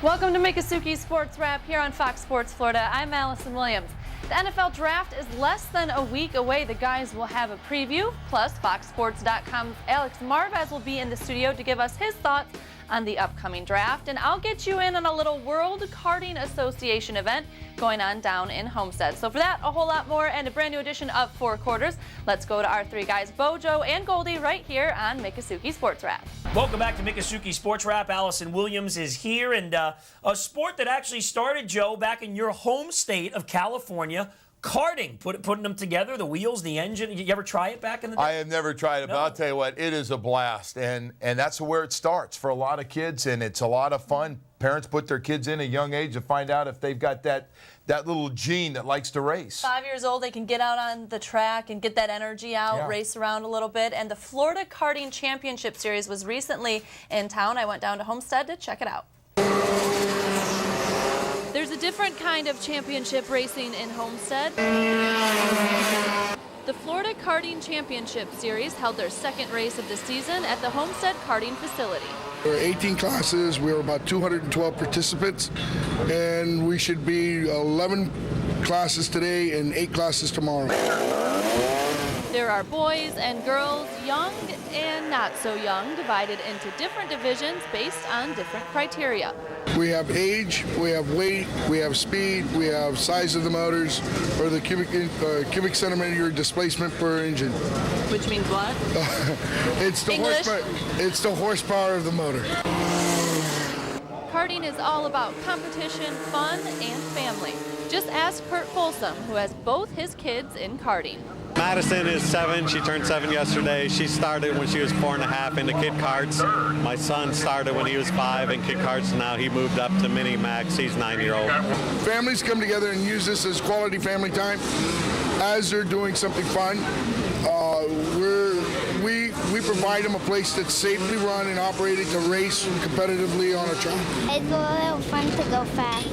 Welcome to Miccosukee Sports Wrap here on Fox Sports Florida. I'm Allison Williams. The NFL Draft is less than a week away. The guys will have a preview. Plus, FoxSports.com's Alex Marvez will be in the studio to give us his thoughts on the upcoming draft. And I'll get you in on a little World Karting Association event going on down in Homestead. So for that, a whole lot more, and a brand new edition of Four Quarters, let's go to our three guys, Bojo and Goldie, right here on Miccosukee Sports Wrap. Welcome back to Miccosukee Sports Wrap. Allison Williams is here, and a sport that actually started, Joe, back in your home state of California, karting, putting them together, the wheels, the engine. You ever try it back in the day? I have never tried it, but I'll tell you what, it is a blast, and that's where it starts for a lot of kids, and it's a lot of fun. Parents put their kids in at a young age to find out if they've got that little gene that likes to race. 5 years old, they can get out on the track and get that energy out, race around a little bit. And the Florida Karting Championship Series was recently in town. I went down to Homestead to check it out. There's a different kind of championship racing in Homestead. The Florida Karting Championship Series held their second race of the season at the Homestead Karting facility. There are 18 classes. We were about 212 participants, and we should be 11 classes today and 8 classes tomorrow. There are boys and girls, young and not so young, divided into different divisions based on different criteria. We have age, we have weight, we have speed, we have size of the motors, or the cubic centimeter displacement per engine. Which means what? It's the English? horsepower. It's the horsepower of the motor. Karting is all about competition, fun, and family. Just ask Kurt Folsom, who has both his kids in karting. Madison is 7. She turned 7 yesterday. She started when she was 4.5 into kid karts. My son started when he was 5 in kid karts. Now he moved up to mini max. He's 9-year-old. Families come together and use this as quality family time as they're doing something fun. We provide them a place that's safely run and operated to race competitively on a track. It's a little fun to go fast.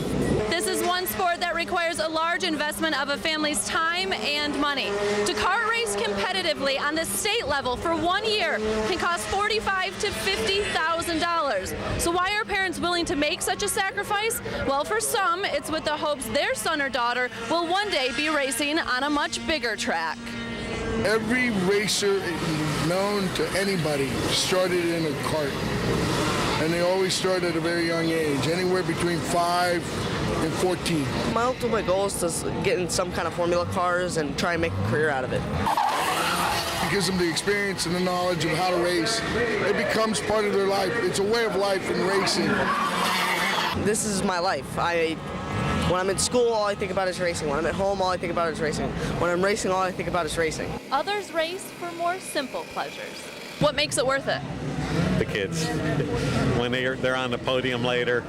This is one sport that requires a large investment of a family's time and money. To kart race competitively on the state level for 1 year can cost $45,000 to $50,000. So why are parents willing to make such a sacrifice? Well, for some, it's with the hopes their son or daughter will one day be racing on a much bigger track. Every racer known to anybody started in a kart, and they always start at a very young age, anywhere between 5 and 14. My ultimate goal is to get in some kind of Formula cars and try and make a career out of it. It gives them the experience and the knowledge of how to race. It becomes part of their life. It's a way of life in racing. This is my life. When I'm in school, all I think about is racing. When I'm at home, all I think about is racing. When I'm racing, all I think about is racing. Others race for more simple pleasures. What makes it worth it? The kids. When they're on the podium later,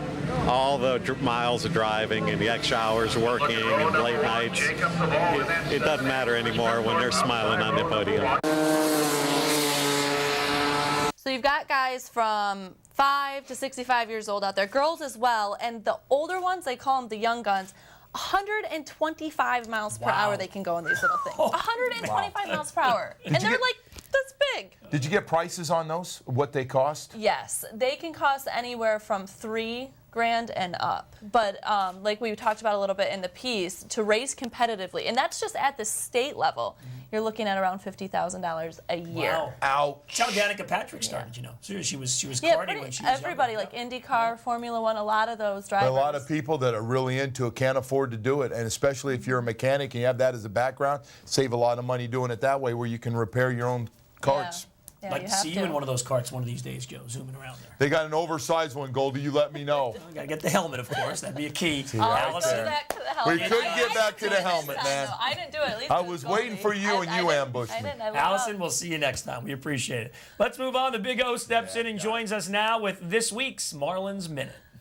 all the miles of driving and the extra hours working and late nights, it doesn't matter anymore when they're smiling on the podium. So you've got guys from 5 to 65 years old out there, girls as well, and the older ones, they call them the young guns, 125 miles per hour they can go in these little things. 125 miles per hour. And they're like, that's big. Did you get prices on those, what they cost? Yes, they can cost anywhere from $3,000 and up. But like we talked about a little bit in the piece, to race competitively, and that's just at the state level, you're looking at around $50,000 a year. Wow. Ouch. That's how Danica Patrick started, you know. So she was Yeah, karting when she was everybody, younger. like IndyCar, Formula One, a lot of those drivers. A lot of people that are really into it can't afford to do it, and especially if you're a mechanic and you have that as a background, save a lot of money doing it that way where you can repair your own karts. Yeah, I'd like to see you in one of those karts one of these days, Joe, zooming around there. They got an oversized one, Goldie, you let me know. We got to get the helmet, of course. That'd be a key. Allison. Back to the helmet. We could get back to the helmet, man. I didn't do it. At least I it was Goldie. waiting for you and you ambushed me. I didn't. I looked Allison, up. we'll see you next time. We appreciate it. Let's move on. The Big O steps in and joins us now with this week's Marlins Minute.